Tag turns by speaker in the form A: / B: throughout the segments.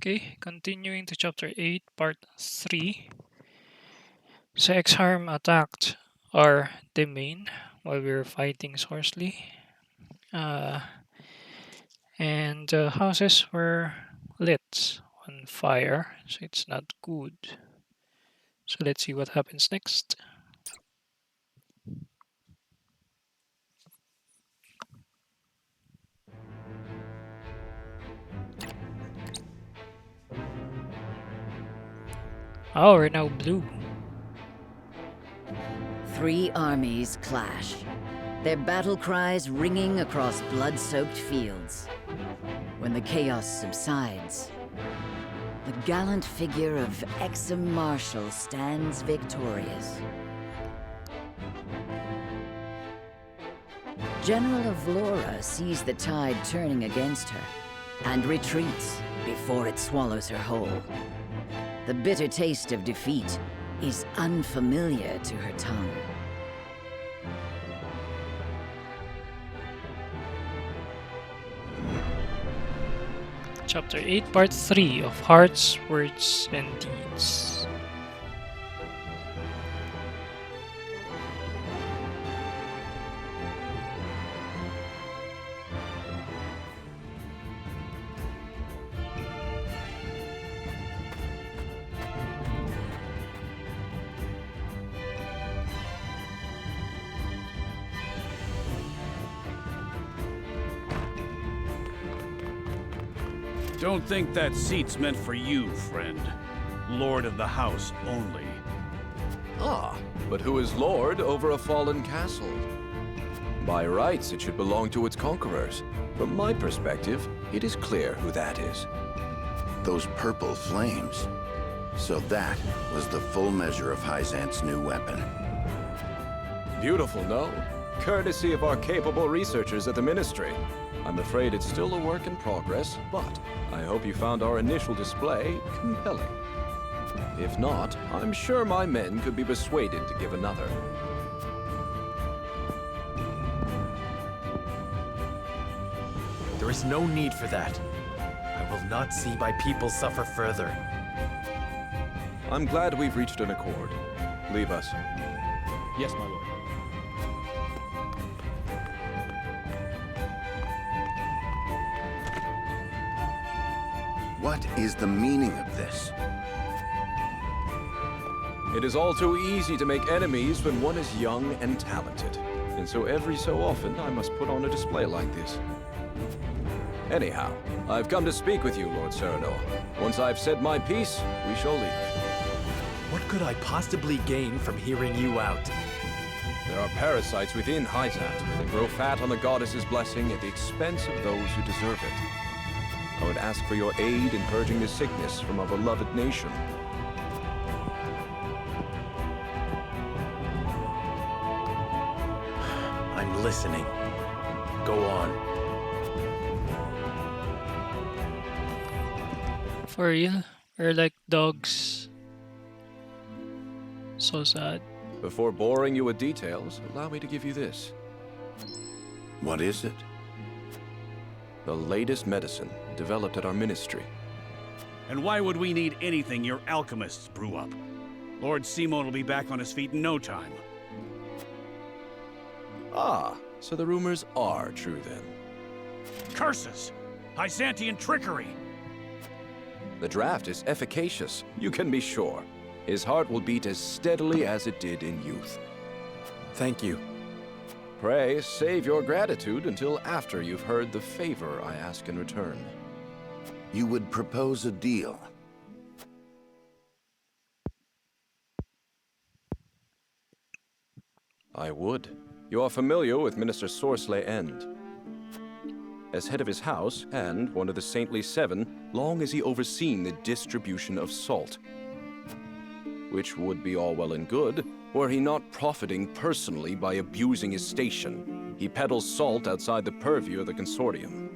A: Okay, continuing to chapter 8, part 3. So Exharme attacked our domain while we were fighting Sorsley. Uh, and the houses were lit on fire, so it's not good. So let's see what happens next. Oh, we're now blue.
B: 3 armies clash, their battle cries ringing across blood-soaked fields. When the chaos subsides, the gallant figure of Exum Marshal stands victorious. General of Vlora sees the tide turning against her and retreats before it swallows her whole. The bitter taste of defeat is unfamiliar to her tongue.
A: Chapter 8, part 3 of Hearts, Words, and Deeds.
C: Don't think that seat's meant for you, friend. Lord of the house only.
D: Ah, but who is lord over a fallen castle? By rights, it should belong to its conquerors. From my perspective, it is clear who that is.
E: Those purple flames. So that was the full measure of Hyzante's new weapon.
D: Beautiful, no? Courtesy of our capable researchers at the Ministry. I'm afraid it's still a work in progress, but I hope you found our initial display compelling. If not, I'm sure my men could be persuaded to give another.
F: There is no need for that. I will not see my people suffer further.
D: I'm glad we've reached an accord. Leave us.
C: Yes, my lord.
E: What is the meaning of this?
D: It is all too easy to make enemies when one is young and talented. And so every so often, I must put on a display like this. Anyhow, I've come to speak with you, Lord Cyrano. Once I've said my piece, we shall leave.
F: What could I possibly gain from hearing you out?
D: There are parasites within Hyzante that grow fat on the goddess's blessing at the expense of those who deserve it. I would ask for your aid in purging the sickness from our beloved nation.
F: I'm listening. Go on.
A: For real? We're like dogs. So sad.
D: Before boring you with details, allow me to give you this.
E: What is it?
D: The latest medicine developed at our ministry.
C: And why would we need anything your alchemists brew up? Lord Simon will be back on his feet in no time.
D: Ah, so the rumors are true then.
C: Curses! Hyzantean trickery!
D: The draft is efficacious, you can be sure. His heart will beat as steadily as it did in youth.
F: Thank you.
D: Pray, save your gratitude until after you've heard the favor I ask in return.
E: You would propose a deal.
D: I would. You are familiar with Minister Sorsley End. As head of his house, and one of the Saintly Seven, long has he overseen the distribution of salt. Which would be all well and good, were he not profiting personally by abusing his station. He peddles salt outside the purview of the consortium.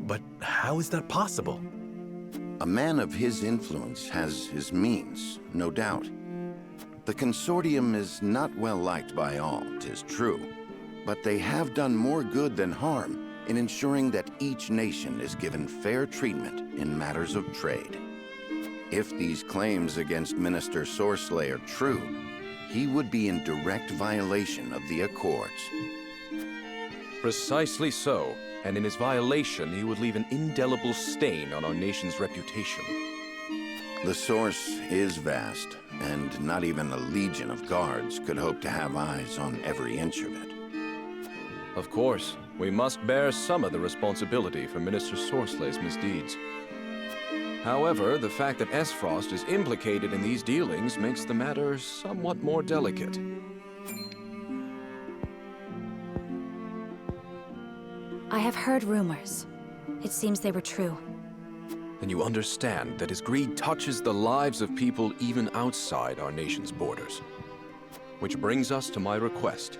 F: But how is that possible?
E: A man of his influence has his means, no doubt. The consortium is not well liked by all, 'tis true. But they have done more good than harm, in ensuring that each nation is given fair treatment in matters of trade. If these claims against Minister Sorsley are true, he would be in direct violation of the Accords.
D: Precisely so, and in his violation he would leave an indelible stain on our nation's reputation.
E: The source is vast, and not even a legion of guards could hope to have eyes on every inch of it.
D: Of course, we must bear some of the responsibility for Minister Sorsley's misdeeds. However, the fact that Esfrost is implicated in these dealings makes the matter somewhat more delicate.
G: I have heard rumors. It seems they were true.
D: Then you understand that his greed touches the lives of people even outside our nation's borders. Which brings us to my request.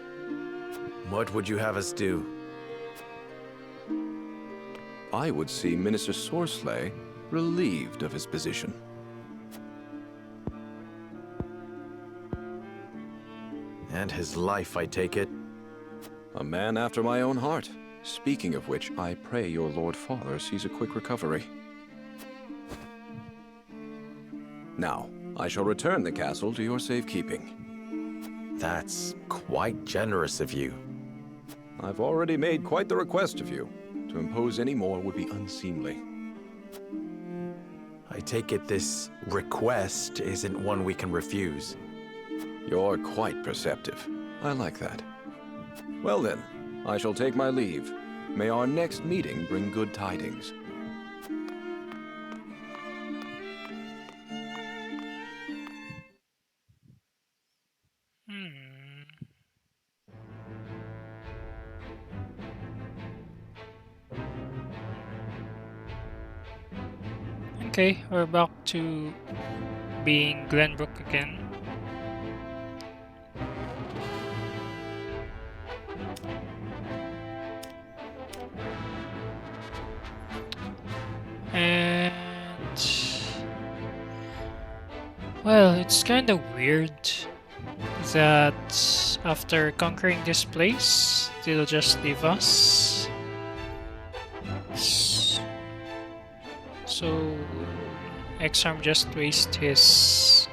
F: What would you have us do?
D: I would see Minister Sorsley relieved of his position.
F: And his life, I take it?
D: A man after my own heart. Speaking of which, I pray your Lord Father sees a quick recovery. Now, I shall return the castle to your safekeeping.
F: That's quite generous of you.
D: I've already made quite the request of you. To impose any more would be unseemly.
F: I take it this request isn't one we can refuse.
D: You're quite perceptive. I like that. Well then, I shall take my leave. May our next meeting bring good tidings.
A: Okay, we're back to being Glenbrook again. And well, it's kind of weird that after conquering this place, they'll just leave us. So Exharme just wasted his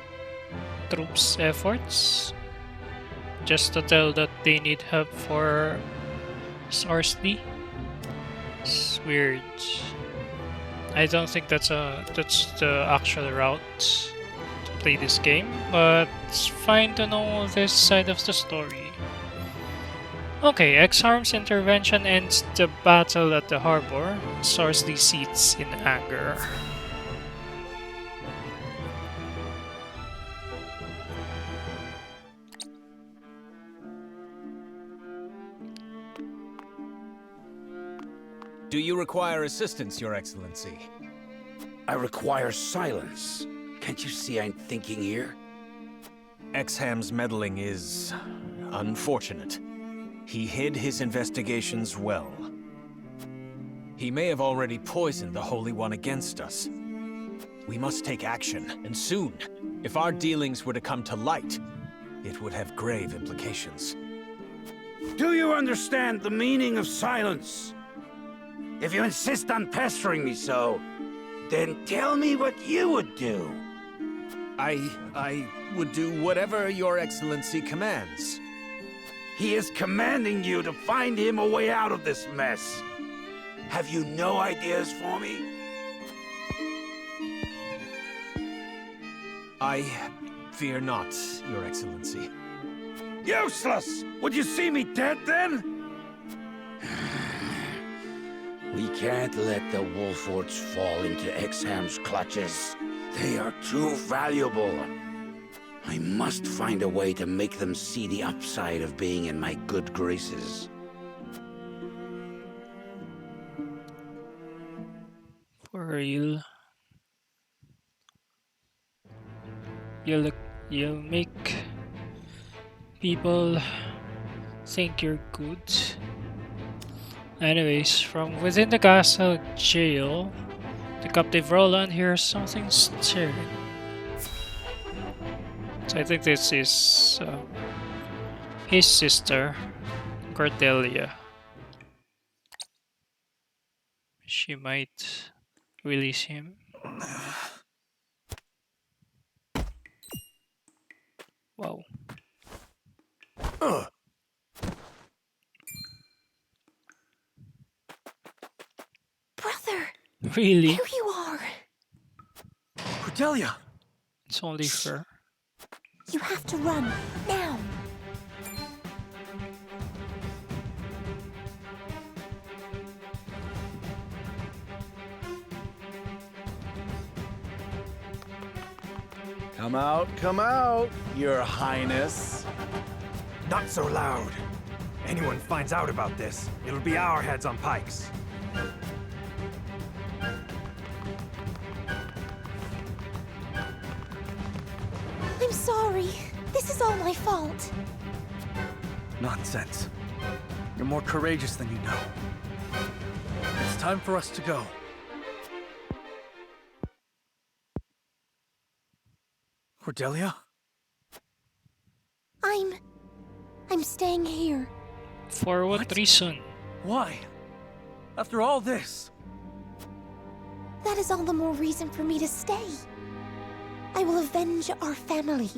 A: troops' efforts just to tell that they need help for Sorsley. It's weird. I don't think that's the actual route to play this game, but it's fine to know this side of the story. Okay, Exharme's intervention ends the battle at the harbor. Sorsley seethes in anger.
H: Do you require assistance, Your Excellency?
I: I require silence. Can't you see I'm thinking here?
H: Exharme's meddling is unfortunate. He hid his investigations well. He may have already poisoned the Holy One against us. We must take action, and soon. If our dealings were to come to light, it would have grave implications.
I: Do you understand the meaning of silence? If you insist on pestering me so, then tell me what you would do.
H: I would do whatever Your Excellency commands.
I: He is commanding you to find him a way out of this mess. Have you no ideas for me?
H: I fear not, Your Excellency.
I: Useless! Would you see me dead then? We can't let the Wolfforts fall into Exharme's clutches. They are too valuable. I must find a way to make them see the upside of being in my good graces.
A: For real. You'll make people think you're good. Anyways, from within the castle jail, the captive Roland hears something stirring. So I think this is his sister, Cordelia. she might release him. Wow.
G: Brother,
A: Really?
G: here you are.
F: Cordelia!
A: It's only her.
G: You have to run, now.
J: Come out, Your Highness.
F: Not so loud. Anyone finds out about this, it'll be our heads on pikes.
G: I'm sorry. This is all my fault.
J: Nonsense. You're more courageous than you know. It's time for us to go. Cordelia?
G: I'm staying here.
A: For what reason?
J: Why? After all this?
G: That is all the more reason for me to stay. I will avenge our family.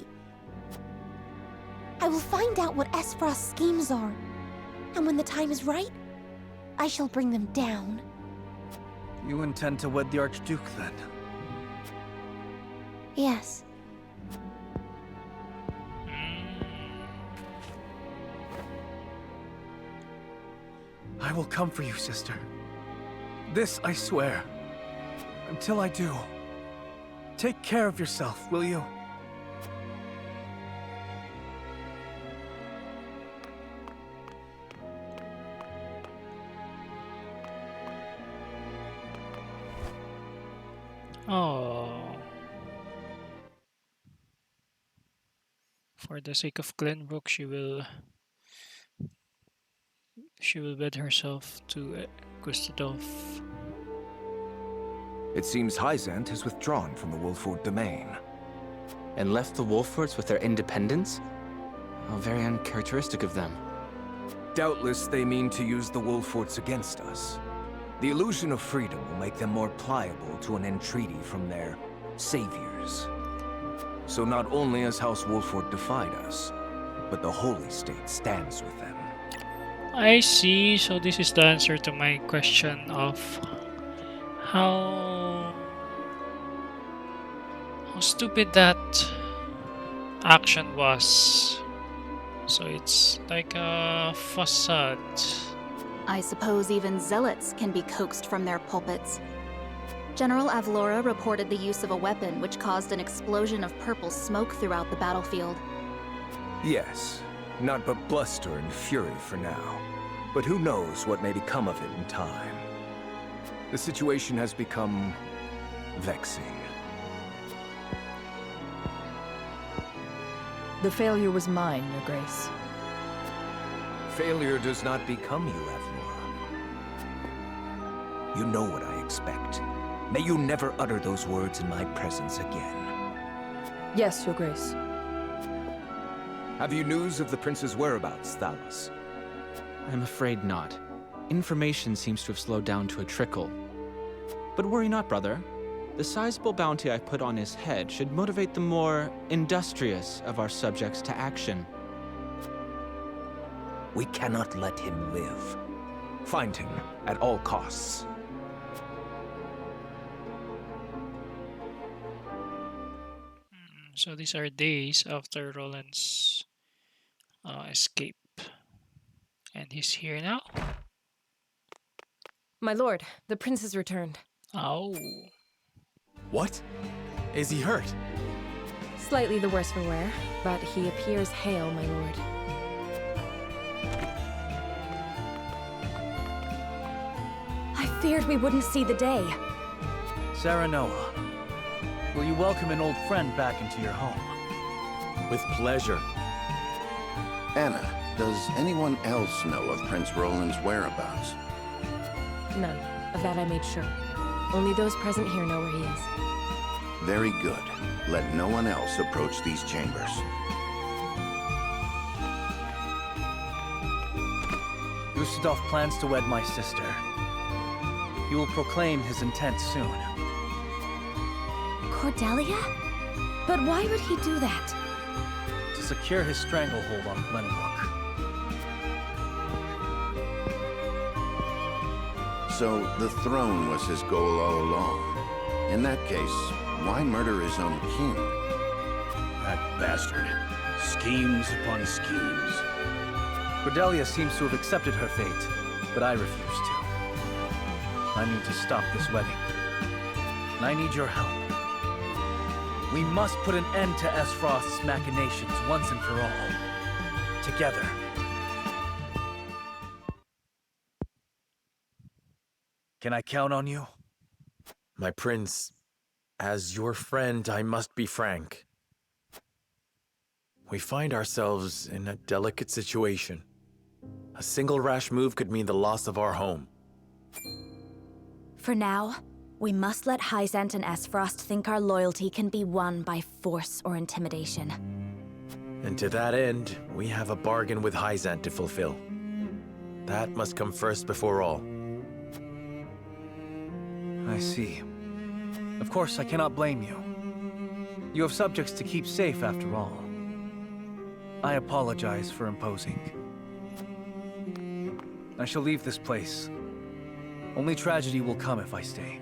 G: I will find out what Esfrost's schemes are. And when the time is right, I shall bring them down.
J: You intend to wed the Archduke, then?
G: Yes.
J: I will come for you, sister. This I swear. Until I do, take care of yourself, will you?
A: Oh. For the sake of Glenbrook, she will wed herself to Gustave.
K: It seems Hyzante has withdrawn from the Wolffort domain.
L: And left the Wolfforts with their independence? How very uncharacteristic of them.
K: Doubtless they mean to use the Wolfforts against us. The illusion of freedom will make them more pliable to an entreaty from their saviors. So not only has House Wolffort defied us, but the Holy State stands with them.
A: I see, so this is the answer to my question of how stupid that action was. So it's like a facade.
M: I suppose even zealots can be coaxed from their pulpits. General Avlora reported the use of a weapon which caused an explosion of purple smoke throughout the battlefield.
K: Yes, not but bluster and fury for now. But who knows what may become of it in time. The situation has become vexing.
N: The failure was mine, Your Grace.
K: Failure does not become you, Avlora. You know what I expect. May you never utter those words in my presence again.
N: Yes, Your Grace.
K: Have you news of the prince's whereabouts, Thalos?
L: I'm afraid not. Information seems to have slowed down to a trickle. But worry not, brother. The sizable bounty I put on his head should motivate the more industrious of our subjects to action.
K: We cannot let him live. Find him at all costs.
A: So these are days after Roland's escape. And he's here now.
N: My lord, the prince has returned.
A: Oh.
F: What? Is he hurt?
N: Slightly the worse for wear, but he appears hale, my lord.
G: I feared we wouldn't see the day.
J: Saranoa, will you welcome an old friend back into your home?
F: With pleasure.
E: Anna, does anyone else know of Prince Roland's whereabouts?
N: None. Of that I made sure. Only those present here know where he is.
E: Very good. Let no one else approach these chambers.
J: Gustave plans to wed my sister. He will proclaim his intent soon.
G: Cordelia? But why would he do that?
J: To secure his stranglehold on Glenbrook.
E: So the throne was his goal all along. In that case, why murder his own king?
C: That bastard. Schemes upon schemes.
J: Cordelia seems to have accepted her fate, but I refuse to. I need to stop this wedding. And I need your help. We must put an end to Esfrost's machinations once and for all. Together. Can I count on you?
F: My prince, as your friend, I must be frank. We find ourselves in a delicate situation. A single rash move could mean the loss of our home.
G: For now, we must let Hyzante and Esfrost think our loyalty can be won by force or intimidation.
F: And to that end, we have a bargain with Hyzante to fulfill. That must come first before all.
J: I see. Of course, I cannot blame you. You have subjects to keep safe after all. I apologize for imposing. I shall leave this place. Only tragedy will come if I stay.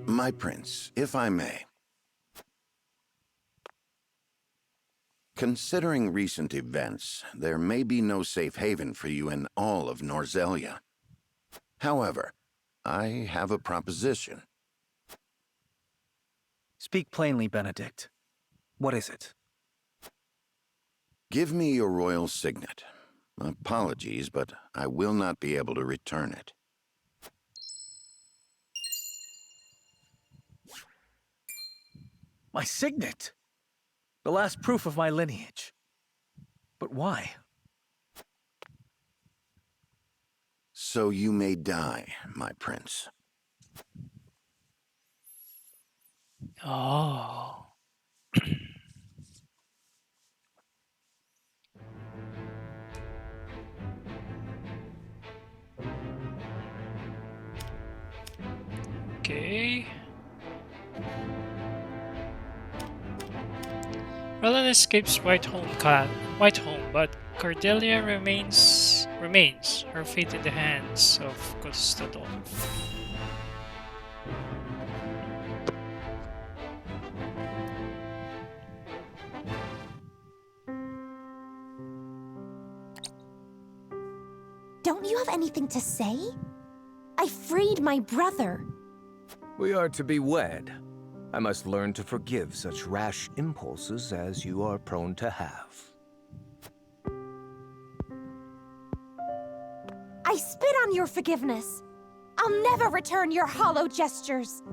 E: My prince, if I may. Considering recent events, there may be no safe haven for you in all of Norzelia. However, I have a proposition.
J: Speak plainly, Benedict. What is it?
E: Give me your royal signet. Apologies, but I will not be able to return it.
J: My signet! The last proof of my lineage. But why?
E: So you may die, my prince.
A: Oh. Okay. Roland escapes Whitehome, but Cordelia remains her fate in the hands of Constantine.
G: Don't you have anything to say? I freed my brother.
K: We are to be wed. I must learn to forgive such rash impulses as you are prone to have.
G: I spit on your forgiveness. I'll never return your hollow gestures.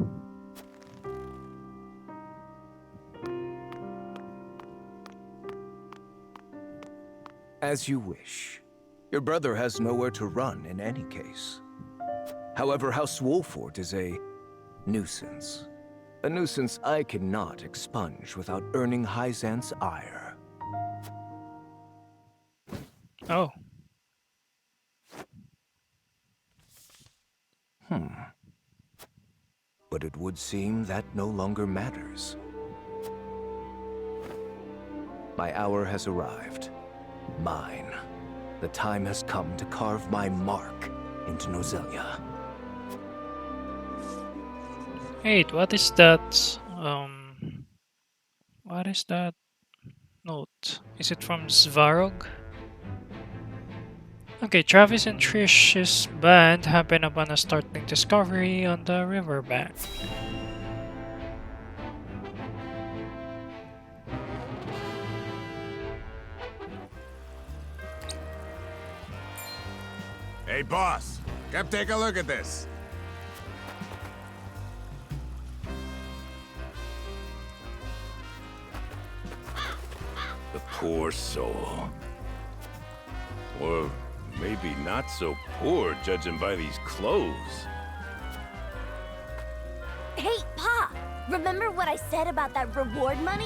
K: As you wish. Your brother has nowhere to run in any case. However, House Wolffort is a nuisance. A nuisance I cannot expunge without earning Hyzante's ire.
A: Oh.
K: But it would seem that no longer matters. My hour has arrived. Mine. The time has come to carve my mark into Norzelia.
A: Wait, what is that? What is that note? Is it from Svarog? Okay, Travis and Trish's band happen upon a startling discovery on the riverbank.
O: Hey, boss, come take a look at this.
P: The poor soul. Or maybe not so poor, judging by these clothes.
G: Hey, Pa! Remember what I said about that reward money?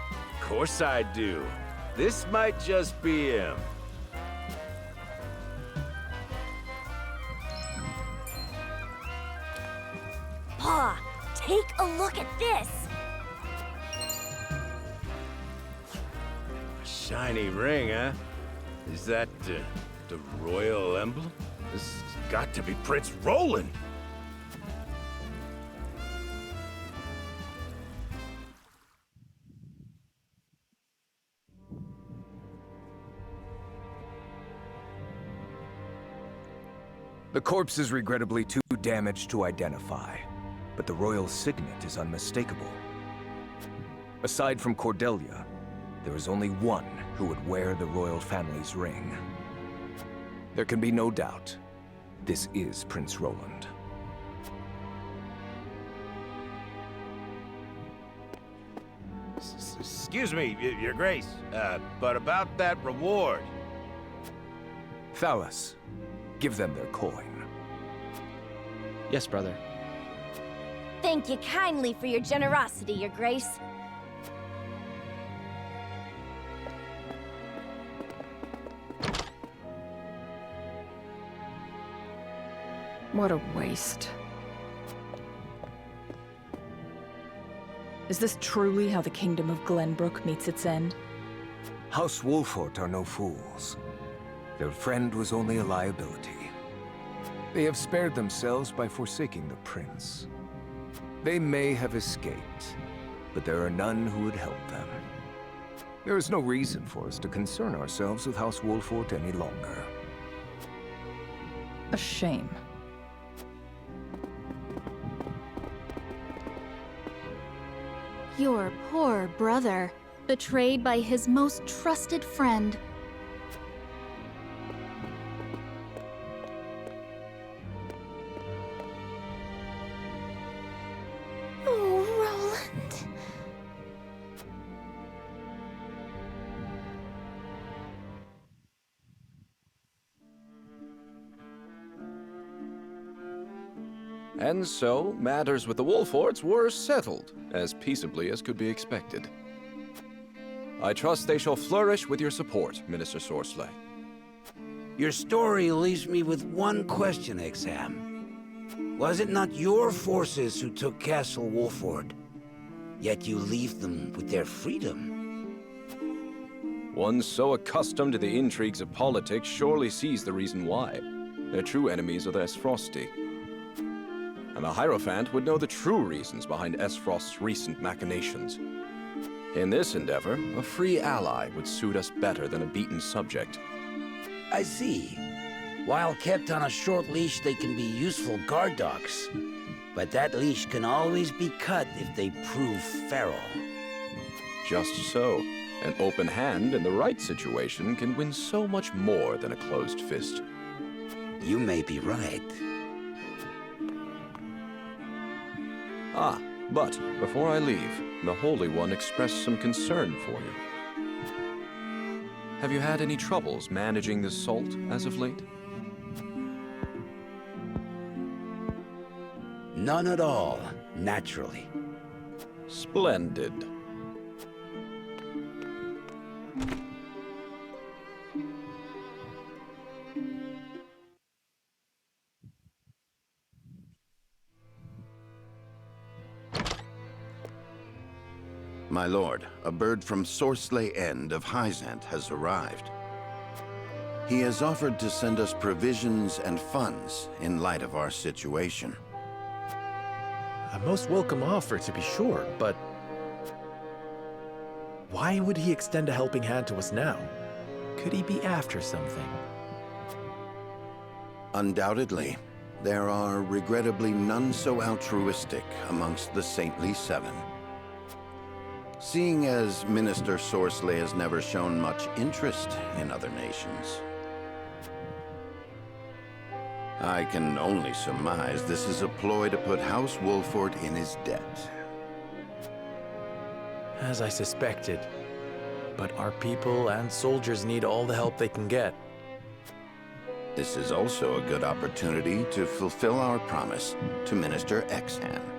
P: Of course I do. This might just be him.
G: Ha! Take a look at this!
P: Shiny ring, huh? Is that the royal emblem? This has got to be Prince Roland!
K: The corpse is regrettably too damaged to identify, but the royal signet is unmistakable. Aside from Cordelia, there is only one who would wear the royal family's ring. There can be no doubt, this is Prince Roland.
P: Excuse me, Your Grace, but about that reward.
K: Thalas, give them their coin.
L: Yes, brother.
G: Thank you kindly for your generosity, Your Grace.
N: What a waste. Is this truly how the kingdom of Glenbrook meets its end?
K: House Wolffort are no fools. Their friend was only a liability. They have spared themselves by forsaking the prince. They may have escaped, but there are none who would help them. There is no reason for us to concern ourselves with House Wolffort any longer.
N: A shame.
M: Your poor brother, betrayed by his most trusted friend.
G: Oh, Roland.
D: And so, matters with the Wolfforts were settled, as peaceably as could be expected. I trust they shall flourish with your support, Minister Sorsley.
I: Your story leaves me with one question, Exharme. Was it not your forces who took Castle Wolffort, yet you leave them with their freedom?
D: One so accustomed to the intrigues of politics surely sees the reason why. Their true enemies are the Esfrosti. And the Hierophant would know the true reasons behind Esfrost's recent machinations. In this endeavor, a free ally would suit us better than a beaten subject.
I: I see. While kept on a short leash, they can be useful guard dogs. But that leash can always be cut if they prove feral.
D: Just so. An open hand in the right situation can win so much more than a closed fist.
I: You may be right.
D: Ah, but before I leave, the Holy One expressed some concern for you. Have you had any troubles managing the salt as of late?
I: None at all, naturally.
D: Splendid.
E: My lord, a bird from Sorsley End of Hyzante has arrived. He has offered to send us provisions and funds in light of our situation.
F: A most welcome offer, to be sure, but why would he extend a helping hand to us now? Could he be after something?
E: Undoubtedly, there are regrettably none so altruistic amongst the Saintly Seven. Seeing as Minister Sorsley has never shown much interest in other nations, I can only surmise this is a ploy to put House Wolffort in his debt.
F: As I suspected. But our people and soldiers need all the help they can get.
E: This is also a good opportunity to fulfill our promise to Minister Exharme.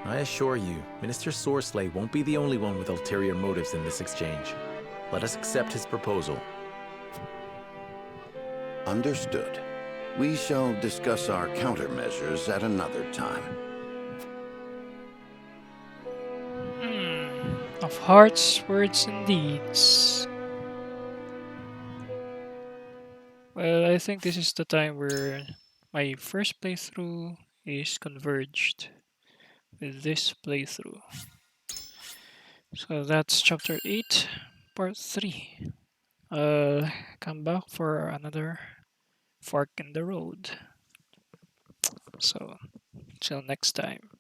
F: I assure you, Minister Sorsley won't be the only one with ulterior motives in this exchange. Let us accept his proposal.
E: Understood. We shall discuss our countermeasures at another time.
A: Of hearts, words, and deeds. Well, I think this is the time where my first playthrough is converged with this playthrough. So that's chapter 8, part 3. Come back for another fork in the road. So, till next time.